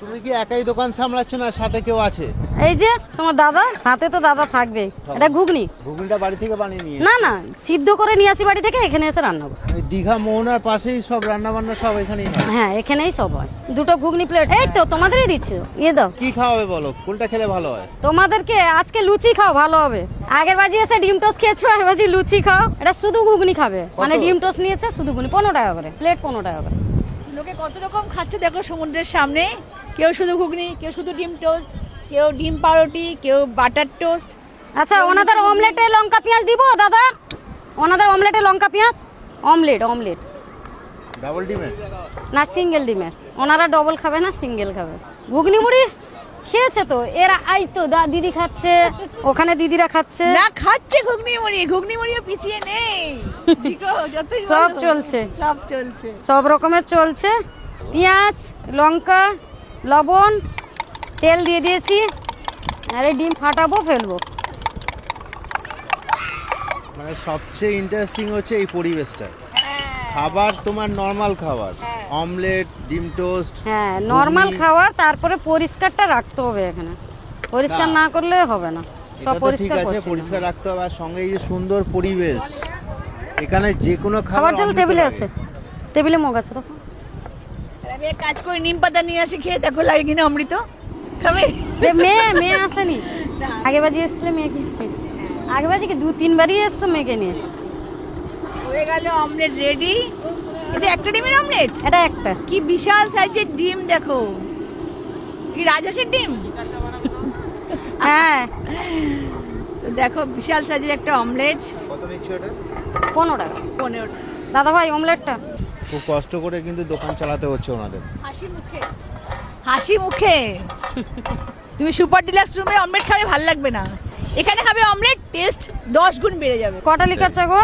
তুমি কি একাই দোকান সামলাচ্ছ না সাথে কেউ আছে? এই যে তোমার দাদা, সাথে তো দাদা থাকবে। এটা ঘুগনি। ঘুগনিটা বাড়ি থেকে বানিয়ে নিয়ে না না, সিদ্ধ করে নিয়ে আসি বাড়ি থেকে, এখানে এসে রান্না করব। মানে দীঘা মোহনার পাশেই সব রান্না বান্না সব এখানেই হয়? হ্যাঁ, এখানেই সব হয়। দুটো ঘুগনি প্লেট। এই তো তোমাদেরই দিচ্ছি, ইয়ে দাও। কি খাওয়াবে বলো, কোনটা খেলে ভালো হয়? তোমাদেরকে আজকে লুচি খাও, ভালো হবে। আগের বাজি এসে ডিম টোস্ট খেয়েছো, আগের বাজি লুচি খাও। এটা শুধু ঘুগনি খাবে, মানে ডিম টোস্ট নিয়েছে শুধু ঘুগনি। 15 টাকা করে প্লেট, 15 টাকা করে। লোকে কত রকম খাচ্ছে দেখো সমুদ্রের সামনে। কেউ শুধু ঘুগনি, কেউ শুধু ডিম টোস্ট, কেউ ডিম পাউরুটি, কেউ বাটার টোস্ট। আচ্ছা, ওনাদের অমলেটে লঙ্কা পেঁয়াজ দিব দাদা? ওনাদের অমলেটে লঙ্কা পেঁয়াজ? অমলেট অমলেট ডাবল ডিমের না সিঙ্গেল ডিমের? ওনারা ডবল খাবে না, সিঙ্গেল খাবে। ঘুগনি মুড়ি খেয়েছে তো এরা। আই তো দিদি খাচ্ছে, ওখানে দিদিরা খাচ্ছে। না খাচ্ছে ঘুগনি মুড়ি, ঘুগনি মুড়িও পিছিয়ে নেই। ঠিকো, যতই সব বলো। চলছে। সব চলছে। সব রকমের চলছে। পেঁয়াজ, লঙ্কা, লবণ, তেল দিয়ে দিয়েছি। আরে ডিম ফাটাবো, ফেলবো। মানে সবচেয়ে ইন্টারেস্টিং হচ্ছে এই পরিবেশটা। খাবার তোমার নর্মাল খাবার, অমলেট, ডিম টোস্ট। হ্যাঁ, নর্মাল খাবার, তারপরে পরিষ্কারটা রাখতে হবে এখানে। পরিষ্কার না করলে হবে না। সব এটা তো ঠিক পরিষ্কার আছে, করছি পরিষ্কার রাখতে হবে, আর সঙ্গে এই যে সুন্দর পরিবেশ, এখানে যে কোনো খাবার জন্য অমৃত টেবিলে লাগে। আছে, টেবিলে মগ আছে দেখো। আমি এক কাজ করে নিম পাতা নিয়ে আসি, খেয়ে দেখো লাগে কিনা অমৃত। খাবে? মেয়ে আসেনি আগে বাজি এসেছিল, মেয়ে কি আগে বাজি কি 2-3 বারই এসছো মেয়েকে নিয়ে। হয়ে গেল অমলেট রেডি। এটা একটা ডিমের অমলেট? এটা একটা। কি বিশাল সাইজের ডিম দেখো, কি রাজহাঁসের ডিম। হ্যাঁ, তো দেখো বিশাল সাইজের একটা অমলেট। কত নিচ্ছে এটা? 15 টাকা 15। দাদা ভাই অমলেটটা। খুব কষ্ট করে কিন্তু দোকান চালাতে হচ্ছে ওনাদের। হাসি মুখে, হাসি মুখে। তুমি সুপার ডিলাক্স রুমে অমলেট খাবে, ভালো লাগবে না। এখানে খাবে অমলেট, টেস্ট 10 গুণ বেড়ে যাবে। কটা লিখাচ্ছ গো?